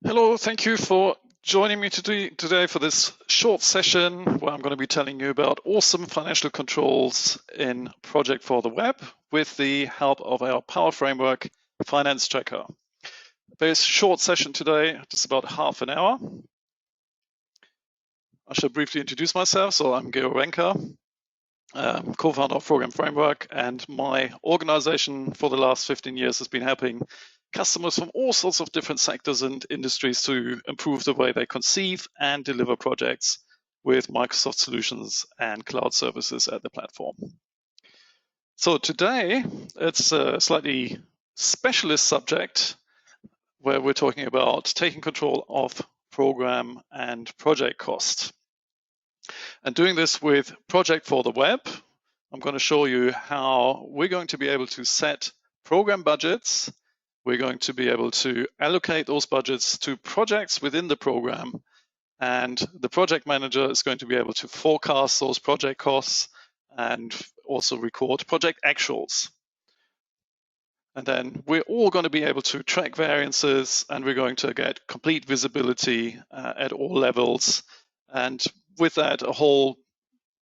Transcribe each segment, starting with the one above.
Hello, thank you for joining me today for this short session where I'm going to be telling you about awesome financial controls in Project for the Web with the help of our Power Framework Finance Tracker. A very short session today, just about half an hour. I shall briefly introduce myself. So I'm Georg Renker, co-founder of Program Framework, and my organization for the last 15 years has been helping customers from all sorts of different sectors and industries to improve the way they conceive and deliver projects with Microsoft solutions and cloud services at the platform. So today, it's a slightly specialist subject where we're talking about taking control of program and project cost. And doing this with Project for the Web, I'm going to show you how we're going to be able to set program budgets. We're going to be able to allocate those budgets to projects within the program. And the project manager is going to be able to forecast those project costs and also record project actuals. And then we're all going to be able to track variances, and we're going to get complete visibility at all levels. And with that, a whole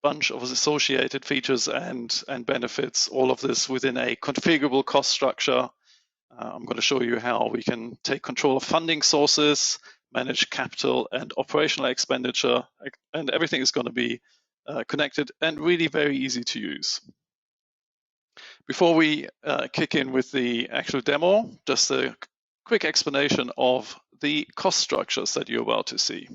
bunch of associated features and benefits, all of this within a configurable cost structure. I'm going to show you how we can take control of funding sources, manage capital and operational expenditure, and everything is going to be connected and really very easy to use. Before we kick in with the actual demo, just a quick explanation of the cost structures that you're about to see.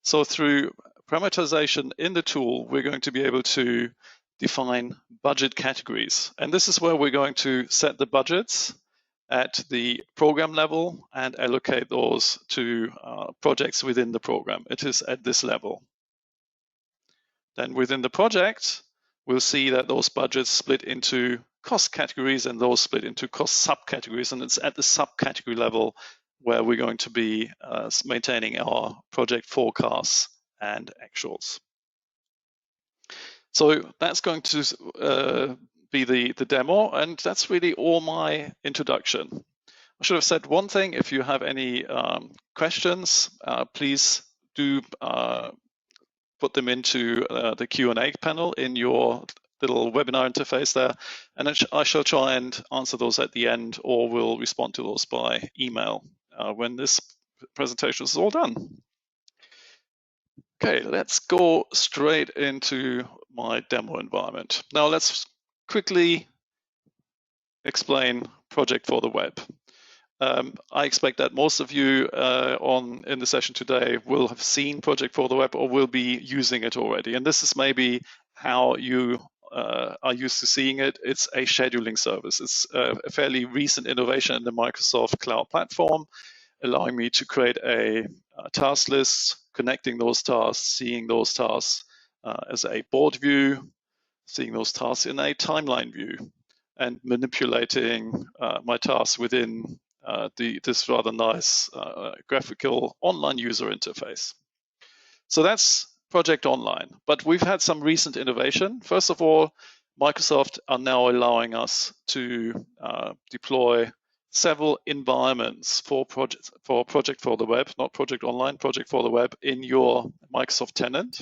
So through parameterization in the tool, we're going to be able to define budget categories. And this is where we're going to set the budgets at the program level and allocate those to projects within the program. It is at this level. Then within the project, we'll see that those budgets split into cost categories and those split into cost subcategories. And it's at the subcategory level where we're going to be maintaining our project forecasts and actuals. So that's going to be the demo, and that's really all my introduction. I should have said one thing. If you have any questions, please do put them into the Q&A panel in your little webinar interface there, and I shall try and answer those at the end, or will respond to those by email when this presentation is all done. Okay, let's go straight into my demo environment. Now let's quickly explain Project for the Web. I expect that most of you in the session today will have seen Project for the Web or will be using it already. And this is maybe how you are used to seeing it. It's a scheduling service. It's a fairly recent innovation in the Microsoft Cloud Platform, allowing me to create a task list, connecting those tasks, seeing those tasks as a board view, seeing those tasks in a timeline view, and manipulating my tasks within this rather nice graphical online user interface. So that's Project Online, but we've had some recent innovation. First of all, Microsoft are now allowing us to deploy several environments for Project for the Web, not Project Online, Project for the Web in your Microsoft tenant.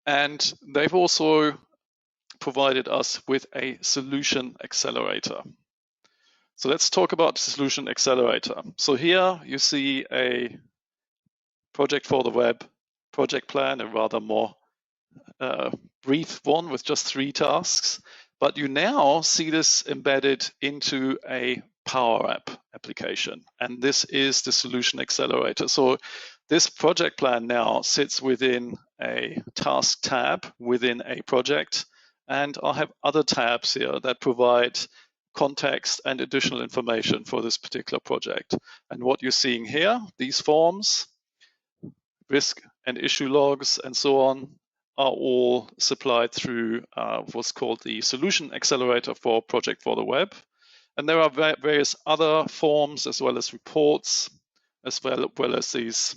And they've also provided us with a solution accelerator. So let's talk about the solution accelerator. So here you see a Project for the Web project plan, a rather more brief one with just 3 tasks. But you now see this embedded into a Power App application. And this is the solution accelerator. So this project plan now sits within a task tab within a project. And I'll have other tabs here that provide context and additional information for this particular project. And what you're seeing here, these forms, risk and issue logs, and so on, are all supplied through what's called the Solution Accelerator for Project for the Web. And there are various other forms as well as reports, as well as these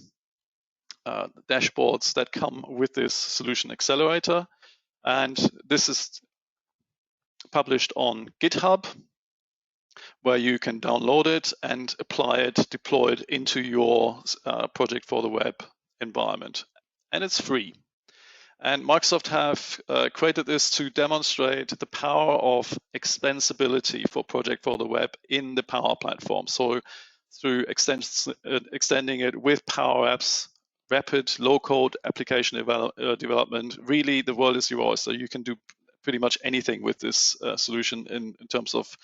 dashboards that come with this Solution Accelerator. And this is published on GitHub. where you can download it and apply it, deploy it into your project for the web environment. And it's free. And Microsoft have created this to demonstrate the power of extensibility for Project for the Web in the Power Platform. So through extending it with Power Apps, rapid low-code application development, really the world is yours. So you can do pretty much anything with this solution in terms of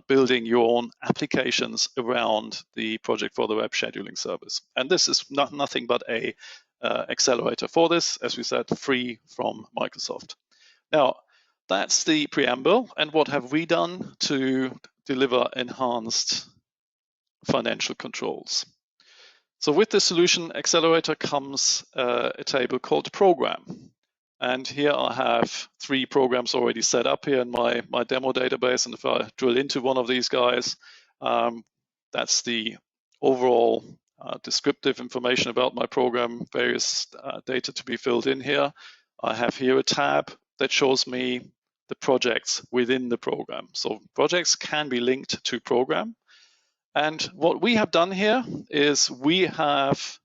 building your own applications around the Project for the Web scheduling service. And this is nothing but a accelerator for this, as we said, free from Microsoft. Now, that's the preamble. And what have we done to deliver enhanced financial controls? So with the solution Accelerator comes a table called Program. And here I have 3 programs already set up here in my demo database. And if I drill into one of these guys, that's the overall descriptive information about my program, various data to be filled in here. I have here a tab that shows me the projects within the program. So projects can be linked to program. And what we have done here is we have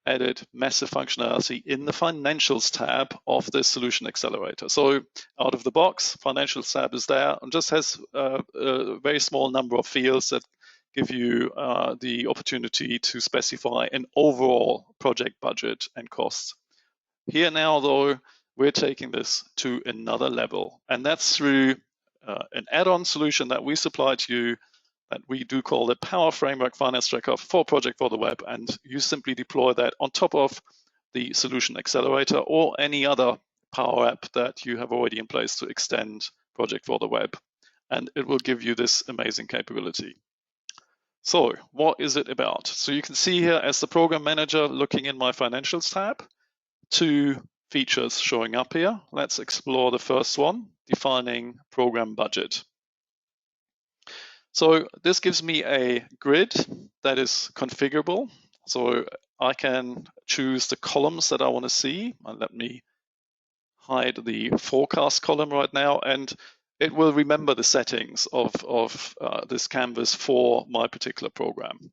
added massive functionality in the Financials tab of the Solution Accelerator. So out of the box, Financials tab is there and just has a very small number of fields that give you the opportunity to specify an overall project budget and cost. Here now, though, we're taking this to another level, and that's through an add-on solution that we supply to you that we do call the Power Framework Finance Tracker for Project for the Web, and you simply deploy that on top of the Solution Accelerator or any other Power App that you have already in place to extend Project for the Web, and it will give you this amazing capability. So what is it about? So you can see here as the program manager looking in my Financials tab, 2 features showing up here. Let's explore the first one, defining program budget. So this gives me a grid that is configurable. So I can choose the columns that I want to see. And let me hide the forecast column right now, and it will remember the settings of this canvas for my particular program.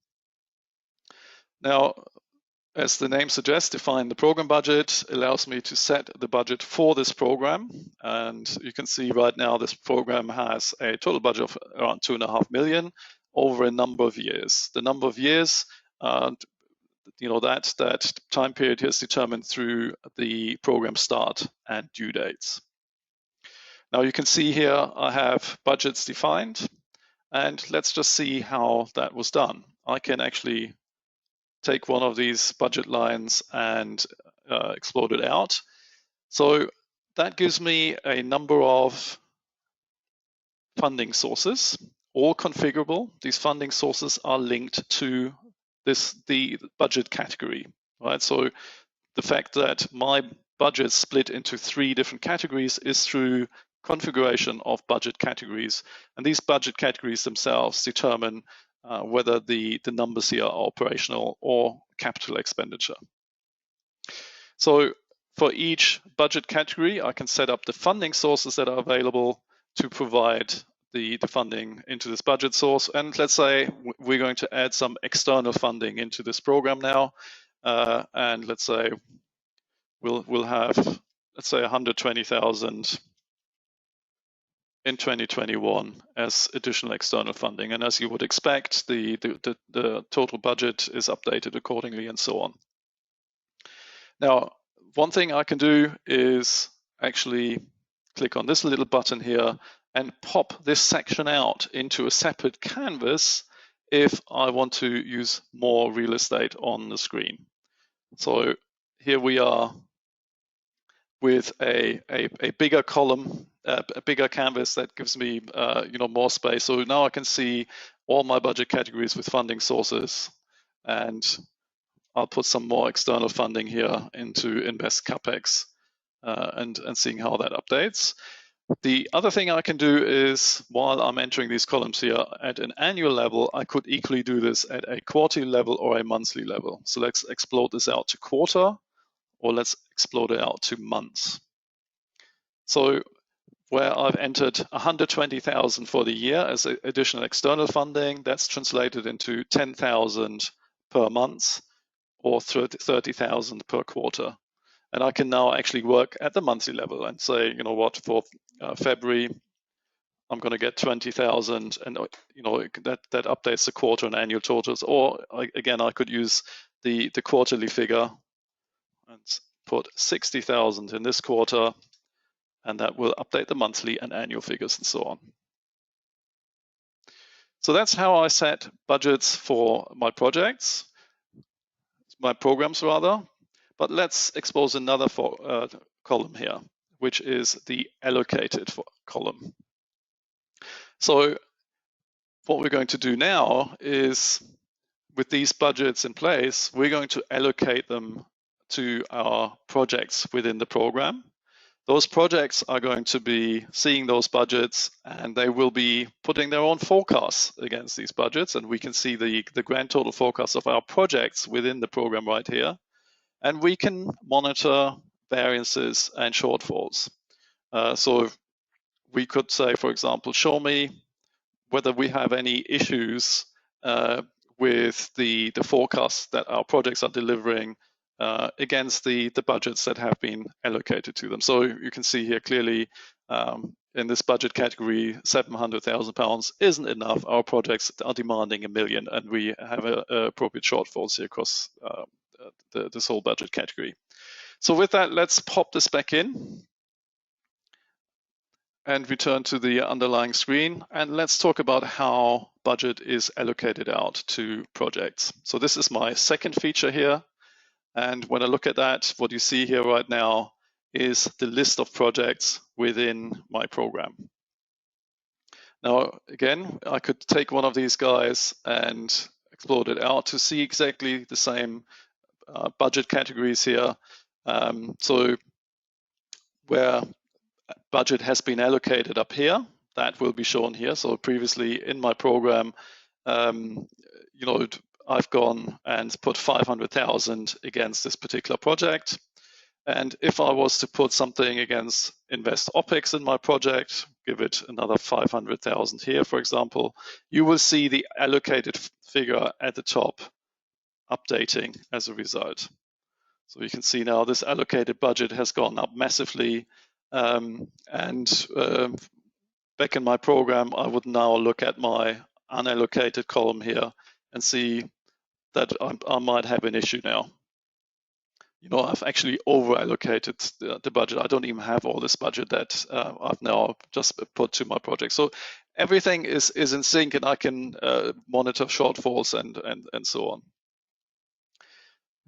Now, as the name suggests, define the program budget allows me to set the budget for this program. And you can see right now this program has a total budget of around 2.5 million over a number of years. The number of years, that time period here is determined through the program start and due dates. Now you can see here I have budgets defined, and let's just see how that was done. I can actually take one of these budget lines and explode it out. So that gives me a number of funding sources, all configurable. These funding sources are linked to the budget category, right? So the fact that my budget split into 3 different categories is through configuration of budget categories, and these budget categories themselves determine whether the numbers here are operational or capital expenditure. So for each budget category, I can set up the funding sources that are available to provide the funding into this budget source. And let's say we're going to add some external funding into this program now, and let's say we'll have, let's say, 120,000 in 2021 as additional external funding. And as you would expect, the total budget is updated accordingly and so on. Now, one thing I can do is actually click on this little button here and pop this section out into a separate canvas if I want to use more real estate on the screen. So here we are with a bigger column, a bigger canvas that gives me more space. So now I can see all my budget categories with funding sources, and I'll put some more external funding here into invest capex and seeing how that updates. The other thing I can do is, while I'm entering these columns here at an annual level, I could equally do this at a quarterly level or a monthly level. So let's explode this out to quarter, or let's explode it out to months. So where I've entered 120,000 for the year as additional external funding. That's translated into 10,000 per month or 30,000 per quarter. And I can now actually work at the monthly level and say, you know what, for February, I'm going to get 20,000, and that updates the quarter and annual totals. Or again, I could use the quarterly figure and put 60,000 in this quarter, and that will update the monthly and annual figures and so on. So that's how I set budgets for my projects, my programs rather. But let's expose another column here, which is the allocated column. So what we're going to do now is, with these budgets in place, we're going to allocate them to our projects within the program. Those projects are going to be seeing those budgets, and they will be putting their own forecasts against these budgets. And we can see the grand total forecast of our projects within the program right here. And we can monitor variances and shortfalls. So we could say, for example, show me whether we have any issues with the forecasts that our projects are delivering against the budgets that have been allocated to them. So you can see here clearly in this budget category, £700,000 isn't enough. Our projects are demanding £1 million, and we have appropriate shortfalls here across this whole budget category. So with that, let's pop this back in and return to the underlying screen, and let's talk about how budget is allocated out to projects. So this is my second feature here, and when I look at that, what you see here right now is the list of projects within my program. Now again, I could take one of these guys and explode it out to see exactly the same budget categories here. So where budget has been allocated up here, that will be shown here. So previously in my program, I've gone and put 500,000 against this particular project. And if I was to put something against invest OPEX in my project, give it another 500,000 here, for example, you will see the allocated figure at the top updating as a result. So you can see now this allocated budget has gone up massively. Back in my program, I would now look at my unallocated column here and see that I might have an issue now. I've actually over-allocated the budget. I don't even have all this budget that I've now just put to my project. So everything is in sync, and I can monitor shortfalls and so on.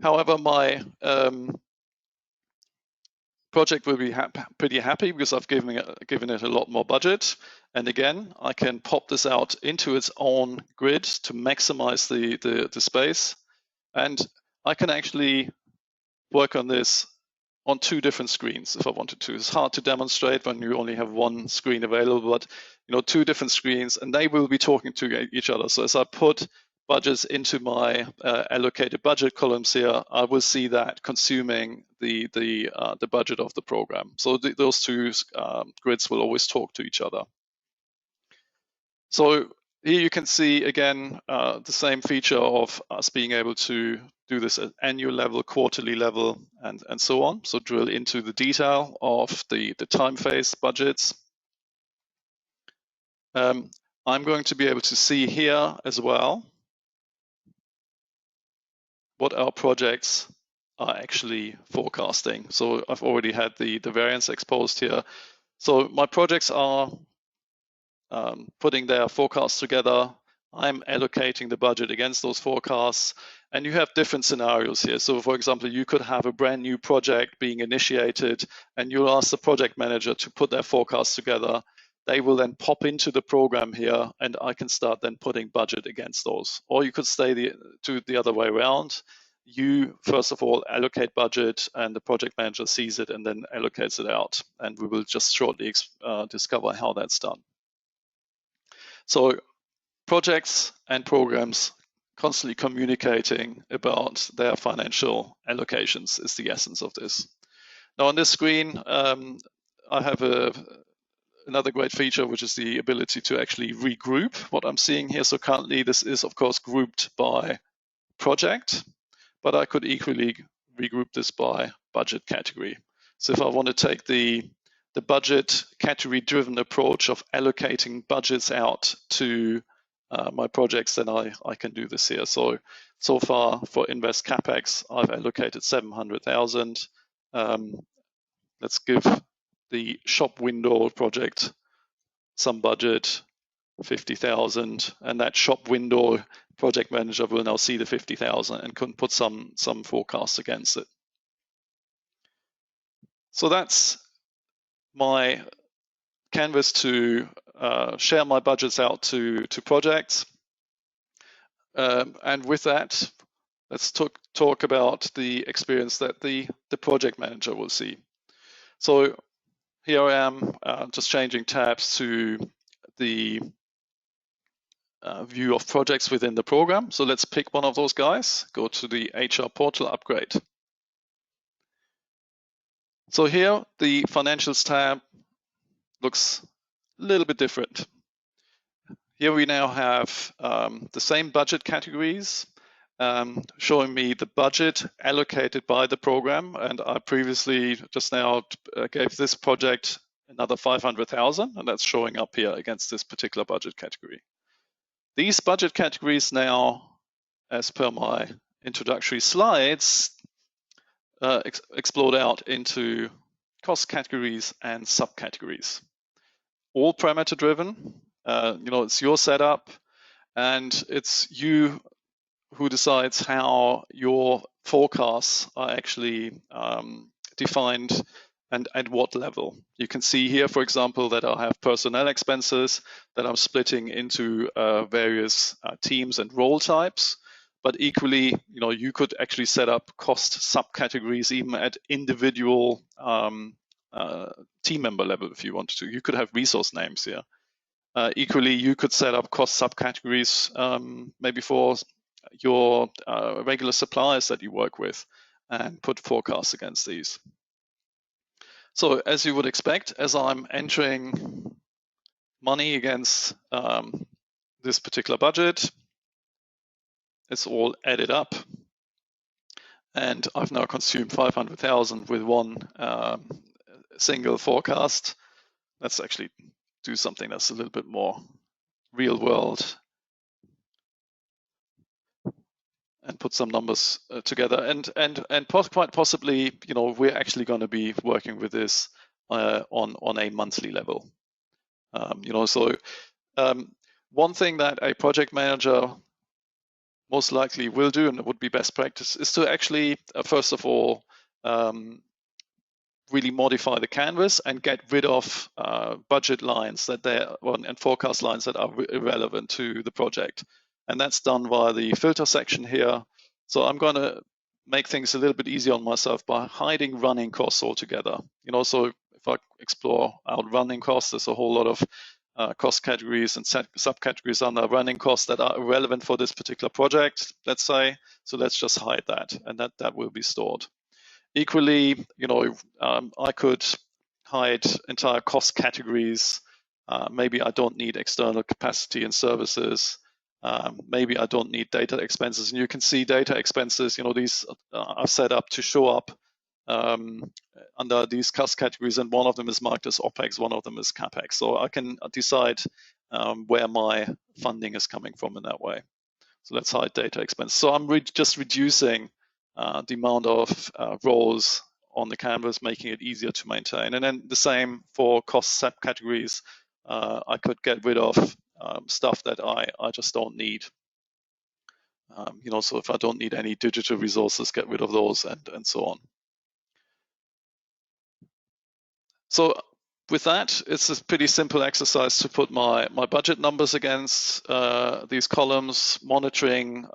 However, my project will be pretty happy because I've given it a lot more budget. And again, I can pop this out into its own grid to maximize the space. And I can actually work on this on two different screens if I wanted to. It's hard to demonstrate when you only have one screen available, but two different screens, and they will be talking to each other. So as I put budgets into my allocated budget columns here, I will see that consuming the budget of the program. So those two grids will always talk to each other. So here you can see again the same feature of us being able to do this at annual level, quarterly level, and so on. So drill into the detail of the time phase budgets. I'm going to be able to see here as well what our projects are actually forecasting. So I've already had the variance exposed here. So my projects are putting their forecasts together. I'm allocating the budget against those forecasts, and you have different scenarios here. So for example, you could have a brand new project being initiated, and you'll ask the project manager to put their forecasts together. They will then pop into the program here, and I can start then putting budget against those. Or you could stay the other way around. You, first of all, allocate budget, and the project manager sees it and then allocates it out. And we will just shortly discover how that's done. So projects and programs constantly communicating about their financial allocations is the essence of this. Now on this screen, I have a another great feature, which is the ability to actually regroup what I'm seeing here. So currently this is of course grouped by project, but I could equally regroup this by budget category. So if I want to take the budget category driven approach of allocating budgets out to my projects, then I can do this here. So far for invest capex, I've allocated 700,000. Let's give the shop window project some budget, 50,000, and that shop window project manager will now see the 50,000 and can put some forecasts against it. So that's my canvas to share my budgets out to projects. And with that, let's talk about the experience that the project manager will see. So here I am just changing tabs to the view of projects within the program. So let's pick one of those guys, go to the HR portal upgrade. So here the financials tab looks a little bit different. Here we now have the same budget categories showing me the budget allocated by the program, and I previously just now gave this project another 500,000, and that's showing up here against this particular budget category. These budget categories now, as per my introductory slides, explode out into cost categories and subcategories. All parameter driven. It's your setup, and it's you who decides how your forecasts are actually defined and at what level. You can see here, for example, that I have personnel expenses that I'm splitting into various teams and role types. But equally, you could actually set up cost subcategories even at individual team member level if you wanted to. You could have resource names here. Equally, you could set up cost subcategories maybe for your regular suppliers that you work with and put forecasts against these. So as you would expect, as I'm entering money against this particular budget, it's all added up. And I've now consumed 500,000 with one single forecast. Let's actually do something that's a little bit more real world and put some numbers together. And quite possibly, we're actually going to be working with this on a monthly level. One thing that a project manager most likely will do, and it would be best practice, is to actually, first of all, really modify the canvas and get rid of budget lines and forecast lines that are irrelevant to the project. And that's done via the filter section here. So I'm going to make things a little bit easier on myself by hiding running costs altogether. So if I explore out running costs, there's a whole lot of cost categories and subcategories under running costs that are irrelevant for this particular project, let's say. So let's just hide that, and that will be stored. Equally, I could hide entire cost categories. Maybe I don't need external capacity and services. Maybe I don't need data expenses. And you can see data expenses, these are set up to show up under these cost categories, and one of them is marked as OPEX, one of them is CAPEX. So I can decide where my funding is coming from in that way. So let's hide data expense. So I'm just reducing the amount of rows on the canvas, making it easier to maintain. And then the same for cost subcategories. I could get rid of stuff that I just don't need. So if I don't need any digital resources, get rid of those and so on. So with that, it's a pretty simple exercise to put my budget numbers against these columns, monitoring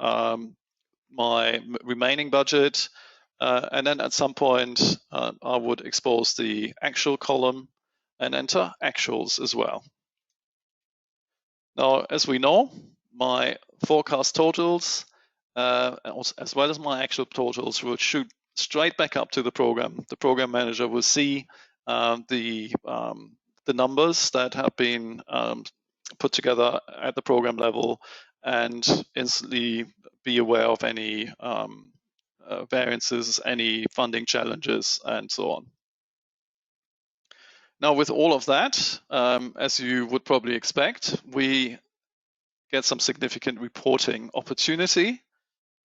my remaining budget, and then at some point I would expose the actual column and enter actuals as well. Now, as we know, my forecast totals as well as my actual totals will shoot straight back up to the program. The program manager will see the the numbers that have been put together at the program level and instantly be aware of any variances, any funding challenges, and so on. Now, with all of that, as you would probably expect, we get some significant reporting opportunity.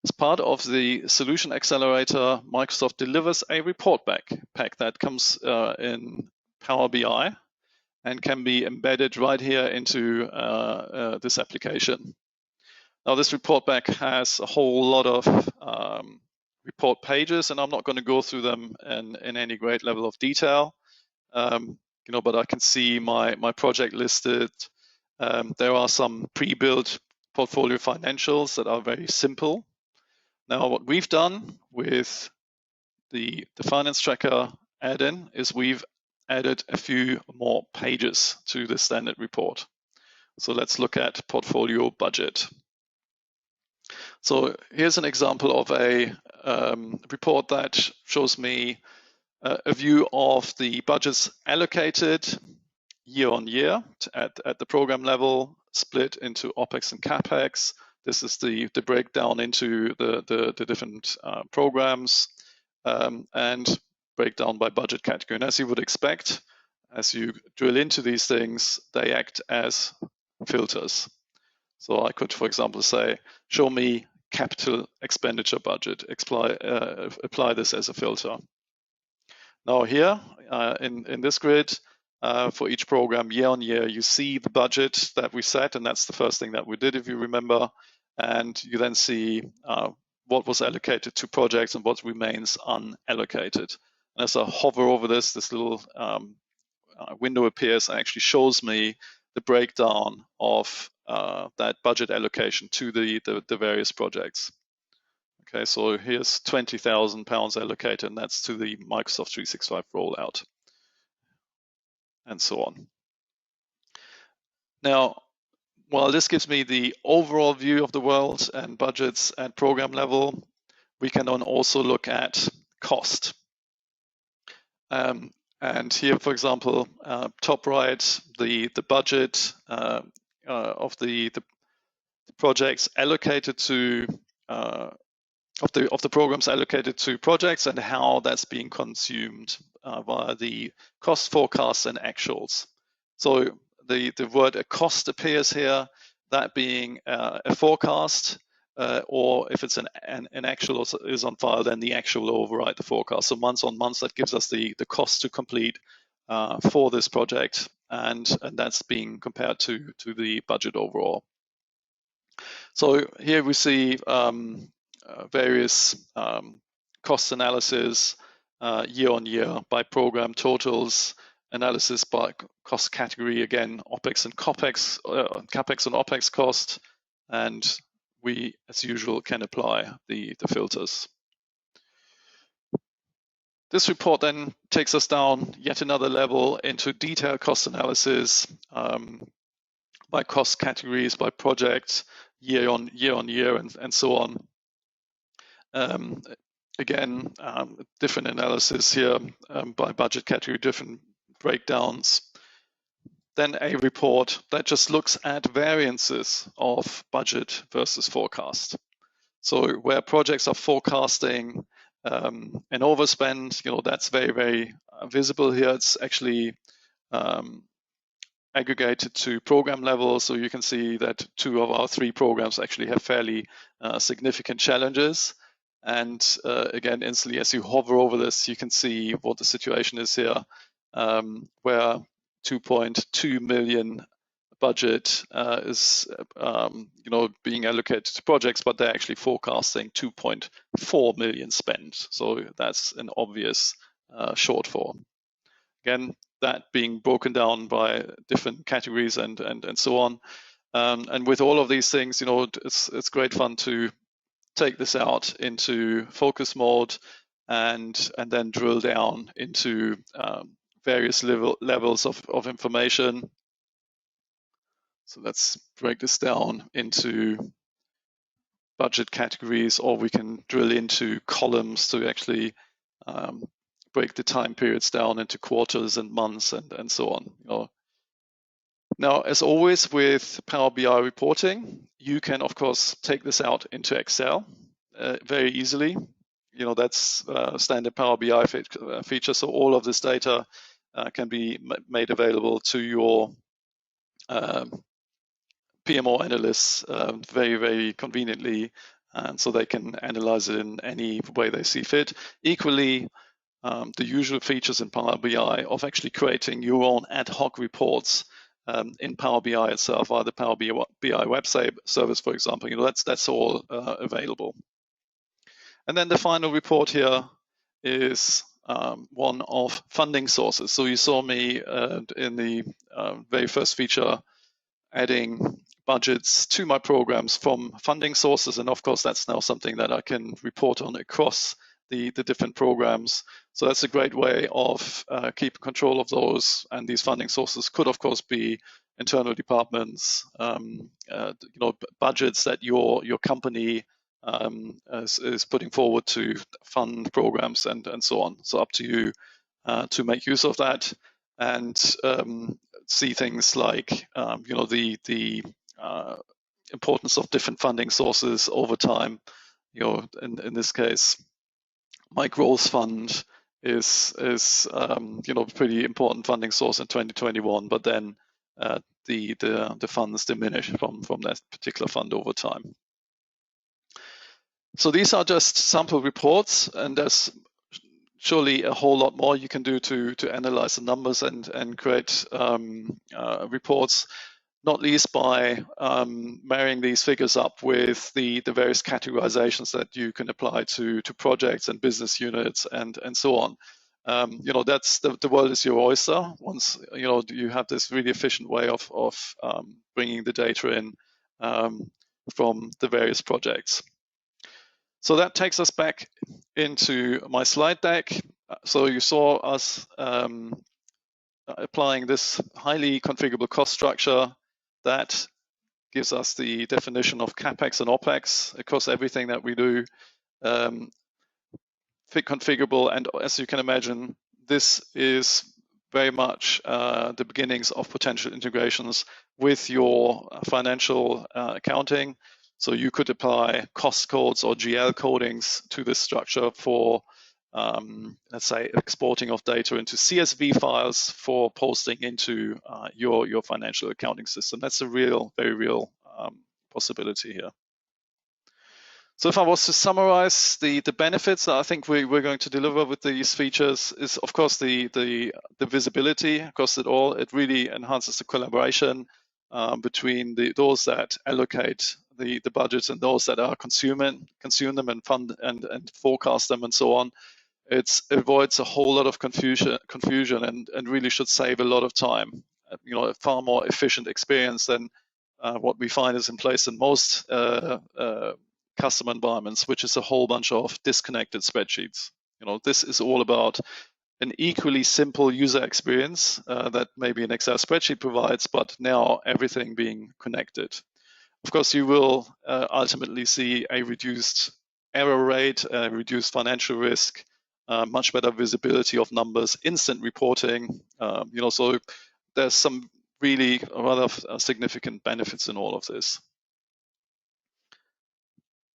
As part of the Solution Accelerator, Microsoft delivers a report pack that comes in Power BI and can be embedded right here into this application. Now, this report pack has a whole lot of report pages, and I'm not going to go through them in any great level of detail. But I can see my project listed. There are some pre-built portfolio financials that are very simple. Now, what we've done with the Finance Tracker add-in is we've added a few more pages to the standard report. So let's look at portfolio budget. So here's an example of a report that shows me a view of the budgets allocated year on year at the program level, split into OPEX and CAPEX. This is the breakdown into the different programs and breakdown by budget category. And as you would expect, as you drill into these things, they act as filters. So I could, for example, say, show me capital expenditure budget, apply this as a filter. Now here in this grid, for each program year on year, you see the budget that we set, and that's the first thing that we did, if you remember. And you then see what was allocated to projects and what remains unallocated. And as I hover over this little window appears and actually shows me the breakdown of that budget allocation to the various projects. Okay, so here's £20,000 allocated, and that's to the Microsoft 365 rollout, and so on. Now, while this gives me the overall view of the world and budgets at program level, we can then also look at cost. And here, for example, top right, the budget of the projects allocated to of the programs allocated to projects and how that's being consumed via the cost forecasts and actuals. So the word cost appears here, that being a forecast, or if it's an actual is on file, then the actual will override the forecast. So months on months, that gives us the cost to complete for this project, and that's being compared to the budget overall. So here we see various cost analysis year on year by program totals, analysis by cost category, again, OPEX and CAPEX, CAPEX and OPEX cost, and we, as usual, can apply the filters. This report then takes us down yet another level into detailed cost analysis by cost categories, by project, year on year, and so on. Again, different analysis here by budget category, different breakdowns. Then a report that just looks at variances of budget versus forecast. So where projects are forecasting an overspend, that's very, very visible here. It's actually aggregated to program level. So you can see that 2 of our 3 programs actually have fairly significant challenges. And again, instantly, as you hover over this, you can see what the situation is here, where 2.2 million budget is being allocated to projects, but they're actually forecasting 2.4 million spent. So that's an obvious shortfall. Again, that being broken down by different categories and so on. And with all of these things, it's great fun to take this out into focus mode and then drill down into various levels of information. So let's break this down into budget categories, or we can drill into columns to actually break the time periods down into quarters and months and so on. Now, as always with Power BI reporting, you can of course take this out into Excel very easily. That's standard Power BI feature. So all of this data can be made available to your PMO analysts very, very conveniently, and so they can analyze it in any way they see fit. Equally, the usual features in Power BI of actually creating your own ad hoc reports in Power BI itself, via the Power BI web service, for example, that's all available. And then the final report here is one of funding sources. So you saw me in the very first feature adding budgets to my programs from funding sources, and of course that's now something that I can report on across the different programs. So that's a great way of keeping control of those, and these funding sources could of course be internal departments, budgets that your company is putting forward to fund programs and so on. So up to you to make use of that and see things like the importance of different funding sources over time. In this case, my growth fund is pretty important funding source in 2021, but then the funds diminish from that particular fund over time. So these are just sample reports, and there's surely a whole lot more you can do to analyze the numbers and create reports, not least by marrying these figures up with the various categorizations that you can apply to projects and business units and so on. That's the world is your oyster once you have this really efficient way of bringing the data in from the various projects. So that takes us back into my slide deck. So you saw us applying this highly configurable cost structure that gives us the definition of CapEx and OpEx across everything that we do. Fit configurable, and as you can imagine, this is very much the beginnings of potential integrations with your financial accounting. So you could apply cost codes or GL codings to this structure for, let's say, exporting of data into CSV files for posting into your financial accounting system. That's a very real possibility here. So if I was to summarize the benefits that I think we're going to deliver with these features is, of course, the visibility across it all. It really enhances the collaboration between those that allocate the budgets and those that are consume them and fund and forecast them and so on. It avoids a whole lot of confusion and really should save a lot of time. A far more efficient experience than what we find is in place in most customer environments, which is a whole bunch of disconnected spreadsheets. This is all about an equally simple user experience that maybe an Excel spreadsheet provides, but now everything being connected. Of course, you will ultimately see a reduced error rate, reduced financial risk, much better visibility of numbers, instant reporting. So there's some really rather significant benefits in all of this.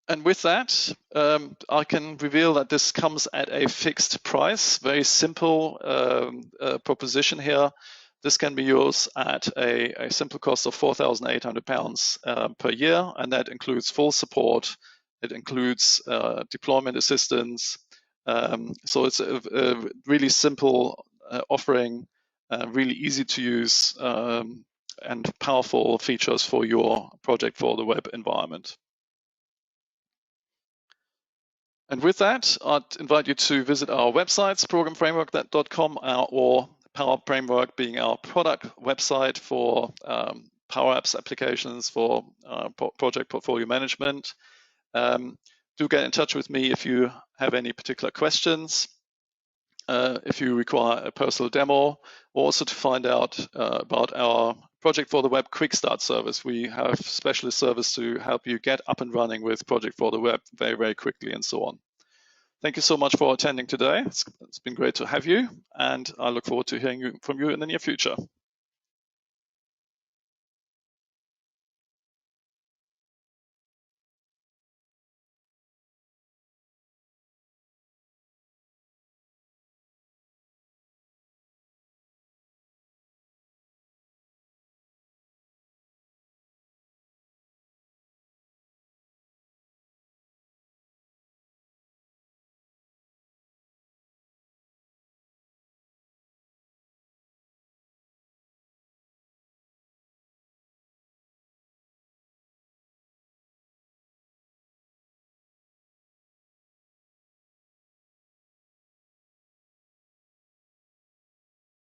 And with that, I can reveal that this comes at a fixed price, very simple proposition here. This can be yours at a simple cost of £4,800 per year, and that includes full support. It includes deployment assistance. So it's a really simple offering, really easy to use, and powerful features for your project for the web environment. And with that, I'd invite you to visit our websites, programframework.com or Power Framework being our product website for Power Apps applications for project portfolio management. Do get in touch with me if you have any particular questions, if you require a personal demo, or also to find out about our Project for the Web Quick Start service. We have specialist service to help you get up and running with Project for the Web very, very quickly and so on. Thank you so much for attending today. It's been great to have you, and I look forward to hearing from you in the near future.